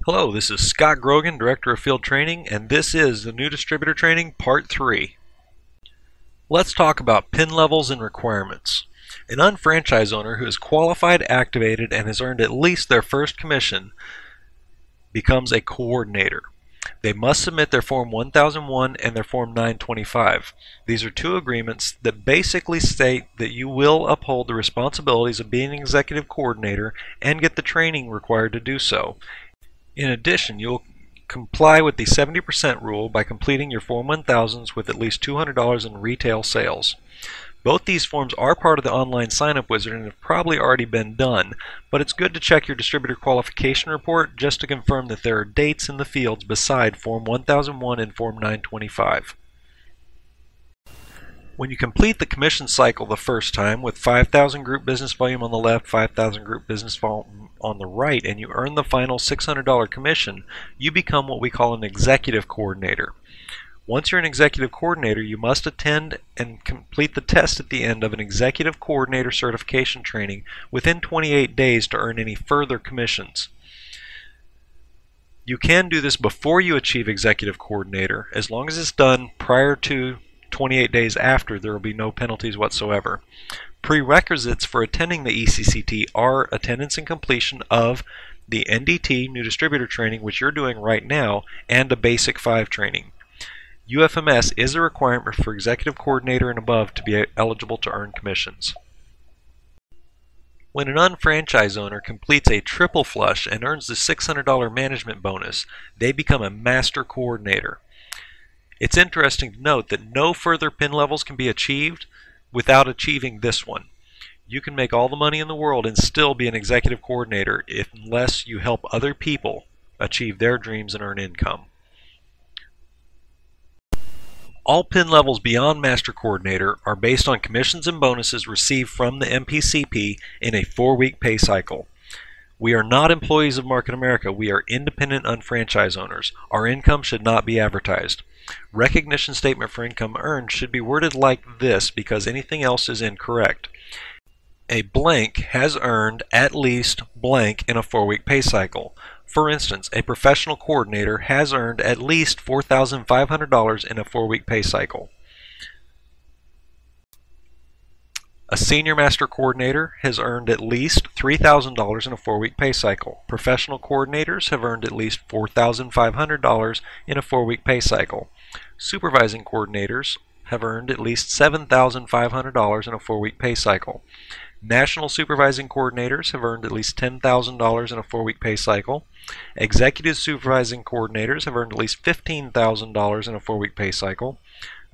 Hello, this is Scott Grogan, Director of Field Training, and this is the New Distributor Training Part 3. Let's talk about PIN levels and requirements. An unfranchised owner who is qualified, activated, and has earned at least their first commission becomes a coordinator. They must submit their Form 1001 and their Form 925. These are two agreements that basically state that you will uphold the responsibilities of being an executive coordinator and get the training required to do so. In addition, you'll comply with the 70% rule by completing your Form 1000s with at least $200 in retail sales. Both these forms are part of the online sign-up wizard and have probably already been done, but it's good to check your distributor qualification report just to confirm that there are dates in the fields beside Form 1001 and Form 925. When you complete the commission cycle the first time with 5,000 group business volume on the left, 5,000 group business volume on the right, and you earn the final $600 commission, you become what we call an executive coordinator. Once you're an executive coordinator, you must attend and complete the test at the end of an executive coordinator certification training within 28 days to earn any further commissions. You can do this before you achieve executive coordinator. As long as it's done prior to 28 days after, there will be no penalties whatsoever. Prerequisites for attending the ECCT are attendance and completion of the NDT, New Distributor Training, which you're doing right now, and a Basic 5 training. UFMS is a requirement for executive coordinator and above to be eligible to earn commissions. When an unfranchised owner completes a triple flush and earns the $600 management bonus, they become a master coordinator. It's interesting to note that no further PIN levels can be achieved without achieving this one. You can make all the money in the world and still be an executive coordinator unless you help other people achieve their dreams and earn income. All PIN levels beyond Master Coordinator are based on commissions and bonuses received from the MPCP in a 4-week pay cycle. We are not employees of Market America. We are independent unfranchised owners. Our income should not be advertised. Recognition statement for income earned should be worded like this because anything else is incorrect. A blank has earned at least blank in a 4-week pay cycle. For instance, a professional coordinator has earned at least $4,500 in a 4-week pay cycle. A senior master coordinator has earned at least $3,000 in a 4-week pay cycle. Professional coordinators have earned at least $4,500 in a 4-week pay cycle. Supervising coordinators have earned at least $7,500 in a 4-week pay cycle. National supervising coordinators have earned at least $10,000 in a 4-week pay cycle. Executive supervising coordinators have earned at least $15,000 in a 4-week pay cycle.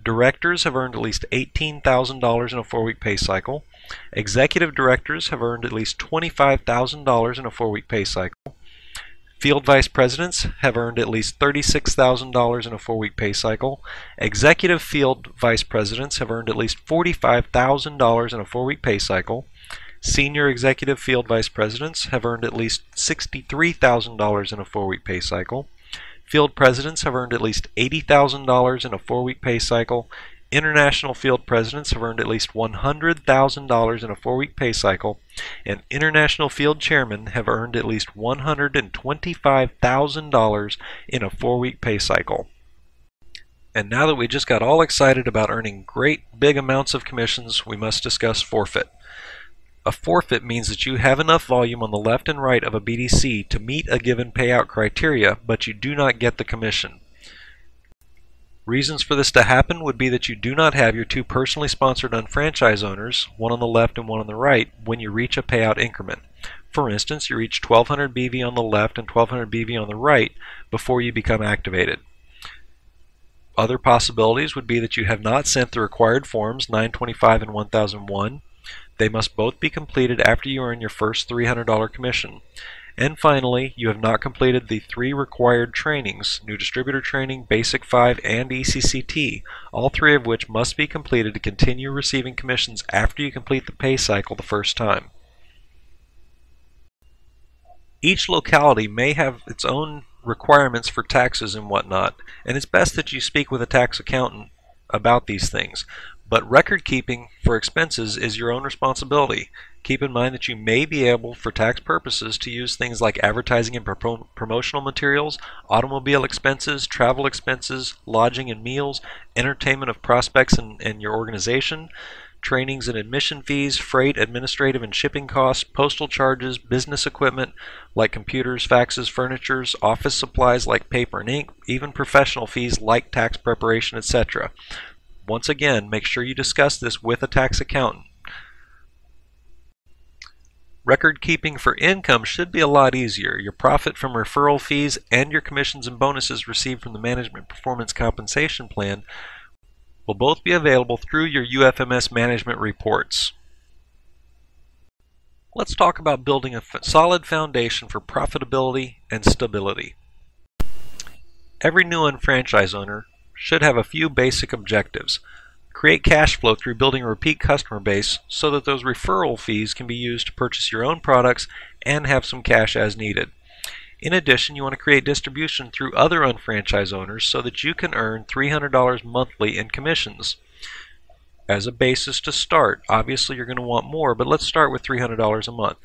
Directors have earned at least $18,000 in a 4-week pay cycle. Executive directors have earned at least $25,000 in a 4-week pay cycle. Field vice presidents have earned at least $36,000 in a 4-week pay cycle. Executive field vice presidents have earned at least $45,000 in a 4-week pay cycle. Senior executive field vice presidents have earned at least $63,000 in a 4-week pay cycle. Field presidents have earned at least $80,000 in a 4-week pay cycle. International field presidents have earned at least $100,000 in a 4-week pay cycle, and international field chairmen have earned at least $125,000 in a 4-week pay cycle. And now that we just got all excited about earning great big amounts of commissions, we must discuss forfeit. A forfeit means that you have enough volume on the left and right of a BDC to meet a given payout criteria, but you do not get the commission. Reasons for this to happen would be that you do not have your two personally sponsored unfranchised owners, one on the left and one on the right, when you reach a payout increment. For instance, you reach 1200 BV on the left and 1200 BV on the right before you become activated. Other possibilities would be that you have not sent the required forms 925 and 1001. They must both be completed after you earn your first $300 commission. And finally, you have not completed the 3 required trainings, New Distributor Training, Basic 5, and ECCT, all 3 of which must be completed to continue receiving commissions after you complete the pay cycle the first time. Each locality may have its own requirements for taxes and whatnot, and it's best that you speak with a tax accountant about these things. But record keeping for expenses is your own responsibility. Keep in mind that you may be able, for tax purposes, to use things like advertising and promotional materials, automobile expenses, travel expenses, lodging and meals, entertainment of prospects and your organization, trainings and admission fees, freight, administrative and shipping costs, postal charges, business equipment like computers, faxes, furniture, office supplies like paper and ink, even professional fees like tax preparation, etc. Once again, make sure you discuss this with a tax accountant. Record keeping for income should be a lot easier. Your profit from referral fees and your commissions and bonuses received from the Management Performance Compensation Plan will both be available through your UFMS management reports. Let's talk about building a solid foundation for profitability and stability. Every new unfranchised owner should have a few basic objectives. Create cash flow through building a repeat customer base so that those referral fees can be used to purchase your own products and have some cash as needed. In addition, you want to create distribution through other unfranchised owners so that you can earn $300 monthly in commissions. As a basis to start, obviously you're going to want more, but let's start with $300 a month.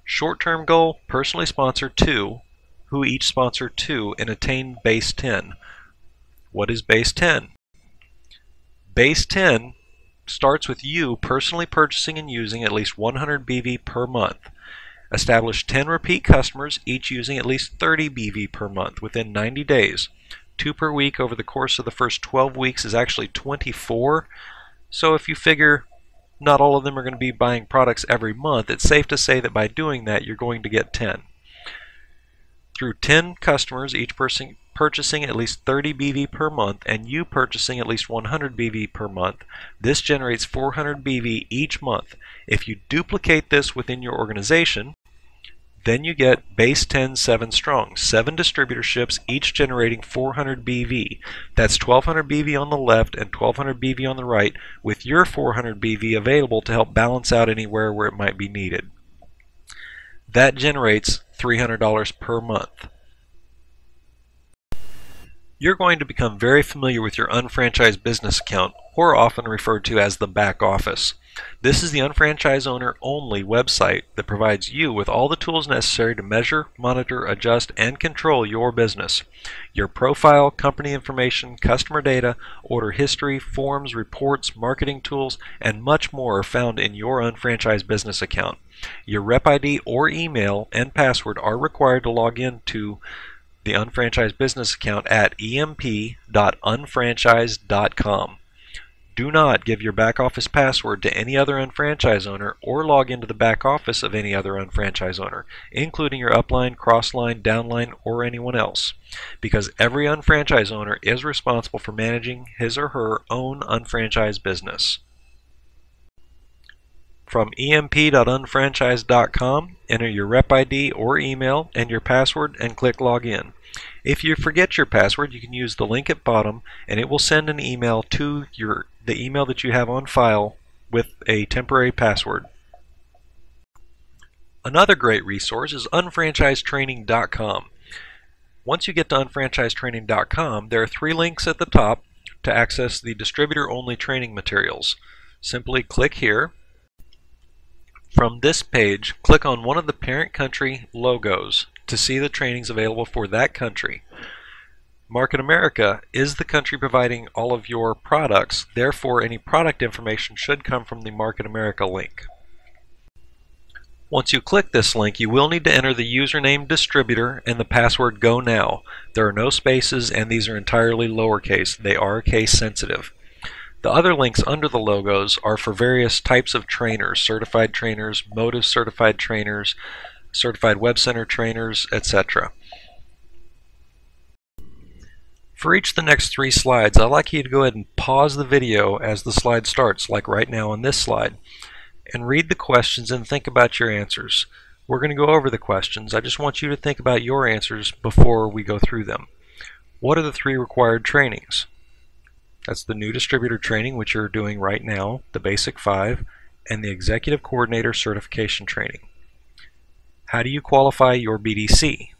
Short-term goal, personally sponsor 2, who each sponsor 2 and attain base 10. What is base 10? Base 10 starts with you personally purchasing and using at least 100 BV per month. Establish 10 repeat customers, each using at least 30 BV per month within 90 days. 2 per week over the course of the first 12 weeks is actually 24. So if you figure not all of them are going to be buying products every month, it's safe to say that by doing that you're going to get 10. Through 10 customers, each person purchasing at least 30 BV per month and you purchasing at least 100 BV per month, this generates 400 BV each month. If you duplicate this within your organization, then you get base 10 7 strong, 7 distributorships, each generating 400 BV. That's 1200 BV on the left and 1200 BV on the right, with your 400 BV available to help balance out anywhere where it might be needed. That generates $300 per month. You're going to become very familiar with your unfranchised business account, or often referred to as the back office. This is the unfranchised owner only website that provides you with all the tools necessary to measure, monitor, adjust, and control your business. Your profile, company information, customer data, order history, forms, reports, marketing tools, and much more are found in your unfranchised business account. Your rep ID or email and password are required to log into the unfranchised business account at emp.unfranchised.com. Do not give your back office password to any other unfranchised owner or log into the back office of any other unfranchised owner, including your upline, crossline, downline, or anyone else, because every unfranchised owner is responsible for managing his or her own unfranchised business. From emp.unfranchised.com, enter your rep ID or email and your password and click Login. If you forget your password, you can use the link at bottom and it will send an email to the email that you have on file with a temporary password. Another great resource is unfranchisedtraining.com. Once you get to unfranchisedtraining.com, there are 3 links at the top to access the distributor-only training materials. Simply click here. From this page, click on one of the parent country logos to see the trainings available for that country. Market America is the country providing all of your products, therefore any product information should come from the Market America link. Once you click this link, you will need to enter the username distributor and the password go now. There are no spaces and these are entirely lowercase. They are case sensitive. The other links under the logos are for various types of trainers, certified trainers, Motive certified trainers, certified web center trainers, etc. For each of the next 3 slides, I'd like you to go ahead and pause the video as the slide starts, like right now on this slide, and read the questions and think about your answers. We're going to go over the questions. I just want you to think about your answers before we go through them. What are the 3 required trainings? That's the new distributor training, which you're doing right now, the basic 5, and the executive coordinator certification training. How do you qualify your BDC?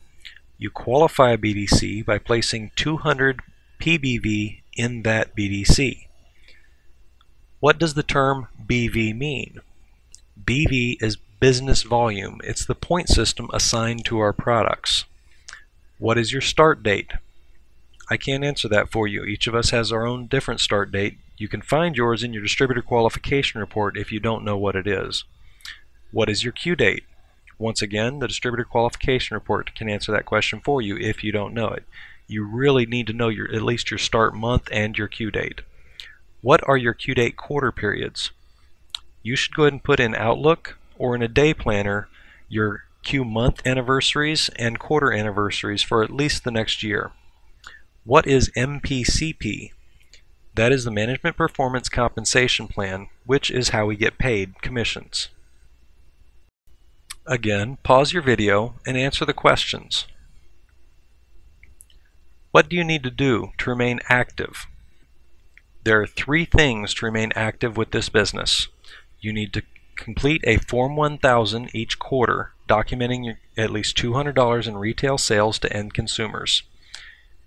You qualify a BDC by placing 200 PBV in that BDC. What does the term BV mean? BV is business volume. It's the point system assigned to our products. What is your start date? I can't answer that for you. Each of us has our own different start date. You can find yours in your distributor qualification report if you don't know what it is. What is your Q date? Once again, the distributor qualification report can answer that question for you if you don't know it. You really need to know at least your start month and your Q date. What are your Q date quarter periods? You should go ahead and put in Outlook or in a day planner your Q month anniversaries and quarter anniversaries for at least the next year. What is MPCP? That is the Management Performance Compensation Plan, which is how we get paid commissions. Again, pause your video and answer the questions. What do you need to do to remain active? There are 3 things to remain active with this business. You need to complete a Form 1000 each quarter, documenting at least $200 in retail sales to end consumers.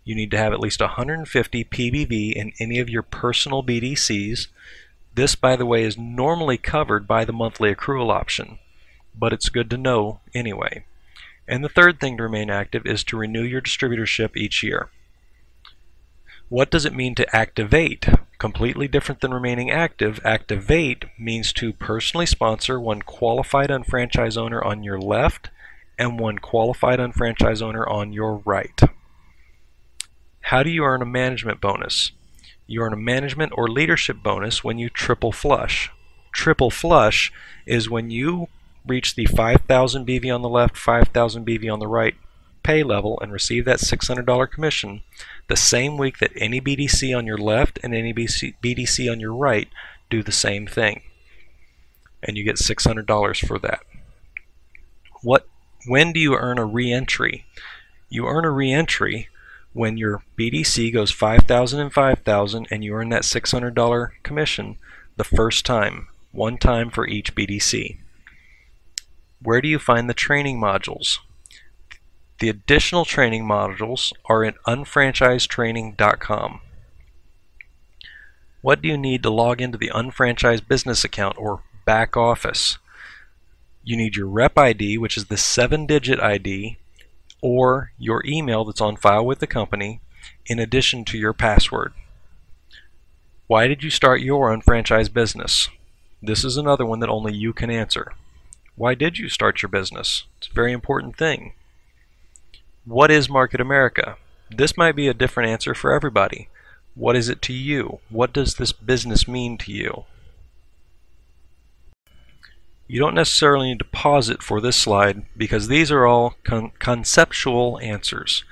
You need to have at least 150 PBV in any of your personal BDCs. This, by the way, is normally covered by the monthly accrual option, but it's good to know anyway. And the third thing to remain active is to renew your distributorship each year. What does it mean to activate? Completely different than remaining active. Activate means to personally sponsor one qualified unfranchised owner on your left and one qualified unfranchised owner on your right. How do you earn a management bonus? You earn a management or leadership bonus when you triple flush. Triple flush is when you reach the 5,000 BV on the left, 5,000 BV on the right pay level and receive that $600 commission the same week that any BDC on your left and any BDC on your right do the same thing. And you get $600 for that. When do you earn a re-entry? You earn a re-entry when your BDC goes 5,000 and 5,000 and you earn that $600 commission the first time, one time for each BDC. Where do you find the training modules? The additional training modules are at unfranchisedtraining.com. What do you need to log into the unfranchised business account or back office? You need your rep ID, which is the 7-digit ID, or your email that's on file with the company, in addition to your password. Why did you start your unfranchised business? This is another one that only you can answer. Why did you start your business? It's a very important thing. What is Market America? This might be a different answer for everybody. What is it to you? What does this business mean to you? You don't necessarily need to pause it for this slide because these are all conceptual answers.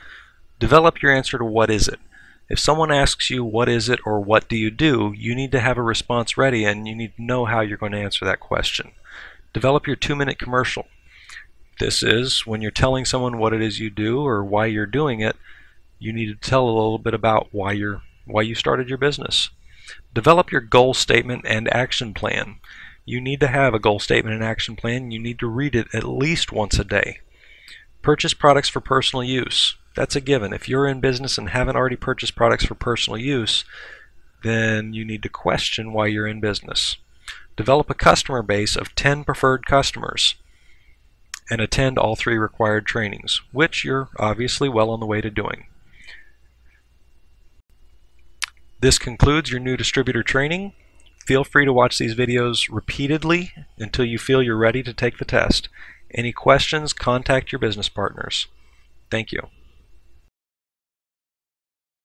Develop your answer to what is it. If someone asks you what is it or what do, you need to have a response ready and you need to know how you're going to answer that question. Develop your 2-minute commercial. This is when you're telling someone what it is you do or why you're doing it, you need to tell a little bit about why you started your business. Develop your goal statement and action plan. You need to have a goal statement and action plan. You need to read it at least once a day. Purchase products for personal use. That's a given. If you're in business and haven't already purchased products for personal use, then you need to question why you're in business. Develop a customer base of 10 preferred customers and attend all 3 required trainings, which you're obviously well on the way to doing. This concludes your new distributor training. Feel free to watch these videos repeatedly until you feel you're ready to take the test. Any questions, contact your business partners. Thank you.